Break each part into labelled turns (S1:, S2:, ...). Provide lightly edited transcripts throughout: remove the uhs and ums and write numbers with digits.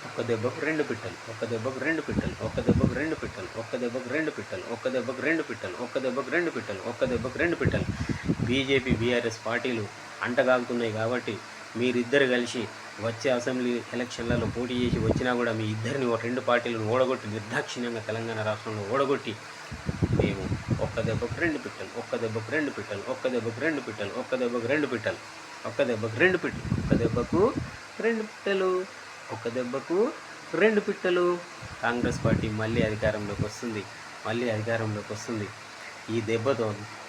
S1: ఒక్క దెబ్బకు రెండు పిట్టలు, ఒక్క దెబ్బకు రెండు పిట్టలు, ఒక్క దెబ్బకు రెండు పిట్టలు, ఒక్క దెబ్బకు రెండు పిట్టలు, ఒక్క దెబ్బకు రెండు పిట్టలు, ఒక్క దెబ్బకు రెండు పిట్టలు, ఒక్క దెబ్బకు రెండు పిట్టలు. బీజేపీ బీఆర్ఎస్ పార్టీలు అంటగాగుతున్నాయి కాబట్టి మీరిద్దరు కలిసి వచ్చే అసెంబ్లీ ఎలక్షన్లలో పోటీ చేసి వచ్చినా కూడా మీ ఇద్దరిని రెండు పార్టీలను ఓడగొట్టి నిర్దాక్షిణ్యంగా తెలంగాణ రాష్ట్రంలో ఓడగొట్టి మేము ఒక్క దెబ్బకు రెండు పిట్టలు, ఒక్క దెబ్బకు రెండు పిట్టలు, ఒక్క దెబ్బకు రెండు పిట్టలు, ఒక్క దెబ్బకు రెండు పిట్టలు, ఒక్క దెబ్బకు రెండు పిట్టలు, ఒక్క దెబ్బకు రెండు పిట్టలు, ఒక్క దెబ్బకు రెండు పిట్టలు. కాంగ్రెస్ పార్టీ మళ్ళీ అధికారంలోకి వస్తుంది, మళ్ళీ అధికారంలోకి వస్తుంది. ఈ దెబ్బతో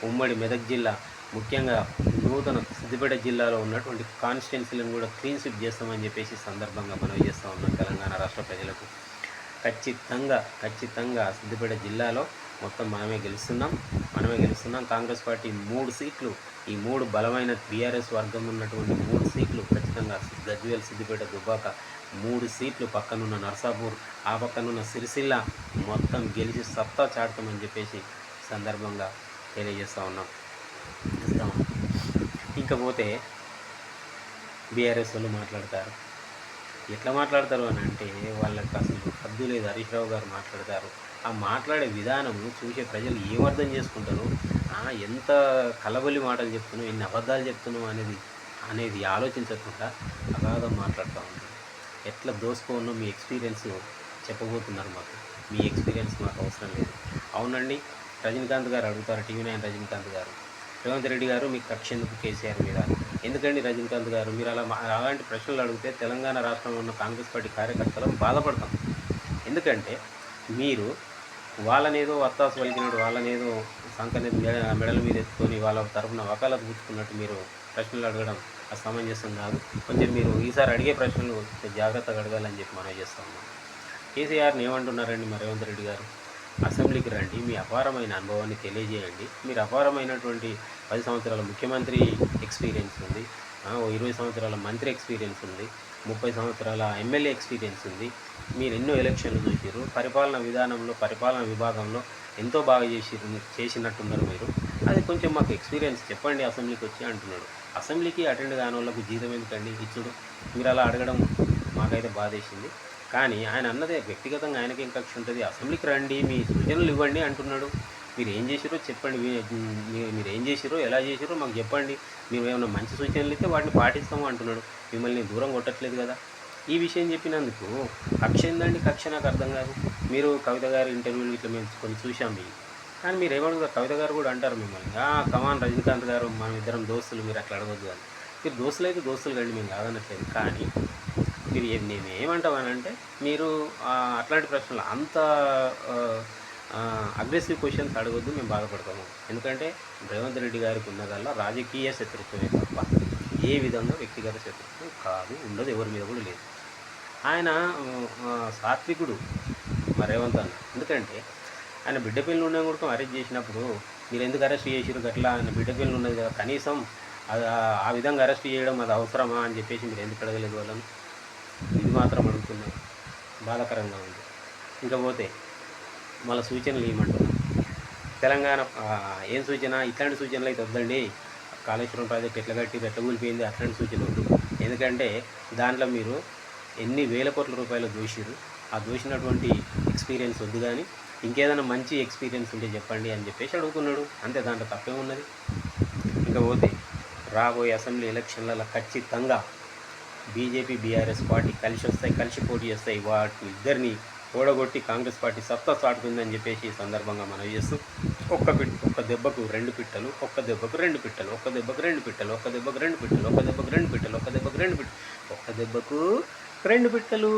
S1: ఉమ్మడి మెదక్ జిల్లా, ముఖ్యంగా నూతన సిద్దిపేట జిల్లాలో ఉన్నటువంటి కాన్స్టిట్యున్సీలను కూడా క్లీన్ స్వీప్ చేస్తామని చెప్పేసి సందర్భంగా మనవి చేస్తూ ఉన్నాం తెలంగాణ రాష్ట్ర ప్రజలకు. ఖచ్చితంగా సిద్దిపేట జిల్లాలో మొత్తం మనమే గెలుస్తున్నాం. కాంగ్రెస్ పార్టీ 3 సీట్లు, ఈ 3 బలమైన బీఆర్ఎస్ వర్గం ఉన్నటువంటి 3 సీట్లు ఖచ్చితంగా గజ్వేల్, సిద్దిపేట, దుబ్బాక 3 సీట్లు, పక్కనున్న నర్సాపూర్, ఆ పక్కనున్న సిరిసిల్ల మొత్తం గెలిచి సత్తా చాటుతామని చెప్పేసి సందర్భంగా తెలియజేస్తూ ఉన్నాం. ఇంకపోతే బీఆర్ఎస్ వాళ్ళు మాట్లాడతారు. ఎట్లా మాట్లాడతారు అని అంటే వాళ్ళకి అసలు హద్దు లేదు. హరీష్ రావు గారు మాట్లాడతారు. ఆ మాట్లాడే విధానము చూసే ప్రజలు ఏమర్థం చేసుకుంటారు, ఎంత కలబలి మాటలు చెప్తున్నావు, ఎన్ని అబద్ధాలు చెప్తున్నావు అనేది ఆలోచించకుండా అగాధం మాట్లాడుతూ ఉంటారు. ఎట్లా దోసుకోనో మీ ఎక్స్పీరియన్స్ చెప్పబోతున్నారు మాకు. మీ ఎక్స్పీరియన్స్ మాకు అవసరం లేదు. అవునండి, రజనీకాంత్ గారు అడుగుతారు, టీవీ9 రజనీకాంత్ గారు, రేవంత్ రెడ్డి గారు మీకు కక్ష ఎందుకు కేసీఆర్ మీద? ఎందుకండి రజనీకాంత్ గారు మీరు అలాంటి ప్రశ్నలు అడిగితే తెలంగాణ రాష్ట్రంలో ఉన్న కాంగ్రెస్ పార్టీ కార్యకర్తలను బాధపడతాం. ఎందుకంటే మీరు వాళ్ళనేదో వత్తాసు పలికినట్టు, వాళ్ళనేదో సంకనే మెడల మీద ఎత్తుకొని వాళ్ళ తరఫున వకాలత్ పుచ్చుకున్నట్టు మీరు ప్రశ్నలు అడగడం అసమంజసం కాదు. కొంచెం మీరు ఈసారి అడిగే ప్రశ్నలు జాగ్రత్తగా అడగాలని చెప్పి మనం చేస్తూ ఉన్నాం. కేసీఆర్ని ఏమంటున్నారండి మరి రేవంత్ రెడ్డి గారు? అసెంబ్లీకి రండి, మీ అపారమైన అనుభవాన్ని తెలియజేయండి. మీరు అపారమైనటువంటి 10 సంవత్సరాల ముఖ్యమంత్రి ఎక్స్పీరియన్స్ ఉంది, 20 సంవత్సరాల మంత్రి ఎక్స్పీరియన్స్ ఉంది, 30 సంవత్సరాల ఎమ్మెల్యే ఎక్స్పీరియన్స్ ఉంది. మీరు ఎన్నో ఎలక్షన్లు చూసారు. పరిపాలన విధానంలో, పరిపాలన విభాగంలో ఎంతో బాగా చేసినట్టున్నారు మీరు. అది కొంచెం మాకు ఎక్స్పీరియన్స్ చెప్పండి అసెంబ్లీకి వచ్చి అంటున్నాడు. అసెంబ్లీకి అటెండ్ కాని వాళ్ళకు జీతం ఎందుకండి ఇచ్చుడు? మీరు అలా అడగడం మాకైతే బాధేసింది. కానీ ఆయన అన్నదే వ్యక్తిగతంగా ఆయనకేం కక్ష ఉంటుంది? అసెంబ్లీకి రండి, మీ సూచనలు ఇవ్వండి అంటున్నాడు. మీరు ఏం చేసిరో చెప్పండి, మీరు ఏం చేసిరో, ఎలా చేసిరో మాకు చెప్పండి. మేము ఏమైనా మంచి సూచనలు ఇస్తే వాటిని పాటిస్తాము అంటున్నాడు. మిమ్మల్ని దూరం కొట్టట్లేదు కదా. ఈ విషయం చెప్పినందుకు కక్ష ఏందండి? కక్ష నాకు అర్థం కాదు. మీరు కవిత గారి ఇంటర్వ్యూలు ఇట్లా మేము కొన్ని చూసాం మీకు, కానీ మీరు ఏమడుగుతారు? కవిత గారు కూడా అంటారు మిమ్మల్ని, కమాన్ రజనీకాంత్ గారు, మనం ఇద్దరం దోస్తులు, మీరు అట్లా అడగొద్దు అని. మీరు దోస్తులు అయితే దోస్తులు కండి, మేము కాదనట్లేదు. కానీ మీరు నేను ఏమంటామనంటే మీరు అట్లాంటి ప్రశ్నలు అంత అగ్రెసివ్ క్వశ్చన్స్ అడగొద్దు, మేము బాధపడతాము. ఎందుకంటే రేవంత్ రెడ్డి గారికి ఉన్నదల్లా రాజకీయ శత్రుత్వమే తప్ప ఏ విధంగా వ్యక్తిగత శత్రుత్వం కాదు, ఉండదు, ఎవరి మీద కూడా లేదు. ఆయన సాత్వికుడు మరి రేవంత్ అన్న. ఎందుకంటే ఆయన బిడ్డ పిల్లలు ఉన్న కూడా అరెస్ట్ చేసినప్పుడు మీరు ఎందుకు అరెస్ట్ చేసిరు గట్లా, ఆయన బిడ్డ పిల్లలు ఉన్నది కదా, కనీసం ఆ విధంగా అరెస్ట్ చేయడం అది అవసరమా అని చెప్పేసి మీరు ఎందుకు అడగలేదు వాళ్ళని? ఇది మాత్రం అడుగుతున్నారు, బాధాకరంగా ఉంది. ఇంకపోతే మళ్ళీ సూచనలు ఏమంటున్నారు? తెలంగాణ ఏం సూచన? ఇట్లాంటి సూచనలు అయితే వద్దండి. కాళేశ్వరం ప్రాజెక్ట్ ఎట్లా కట్టి ఎట్లా కూలిపోయింది అట్లాంటి సూచన వద్దు. ఎందుకంటే దాంట్లో మీరు ఎన్ని వేల కోట్ల రూపాయలు దోషిరు, ఆ దోషినటువంటి ఎక్స్పీరియన్స్ వద్దు, కానీ ఇంకేదైనా మంచి ఎక్స్పీరియన్స్ ఉంటే చెప్పండి అని చెప్పేసి అడుగుతున్నాడు. అంతే, దాంట్లో తప్పేమున్నది? ఇంకపోతే రాబోయే అసెంబ్లీ ఎలక్షన్లలో ఖచ్చితంగా బీజేపీ బీఆర్ఎస్ పార్టీ కలిసి పోటీ చేస్తాయి. వాటి ఇద్దరిని ఓడగొట్టి కాంగ్రెస్ పార్టీ సత్తా చాటుతుందని చెప్పేసి ఈ సందర్భంగా మనం చేస్తూ ఒక్క దెబ్బకు రెండు పిట్టలు, ఒక్క దెబ్బకు రెండు పిట్టలు, ఒక్క దెబ్బకు రెండు పిట్టలు, ఒక్క దెబ్బకు రెండు పిట్టలు, ఒక్క దెబ్బకు రెండు పిట్టలు, ఒక్క దెబ్బకు రెండు పిట్టలు, ఒక్క దెబ్బకు రెండు పిట్టలు.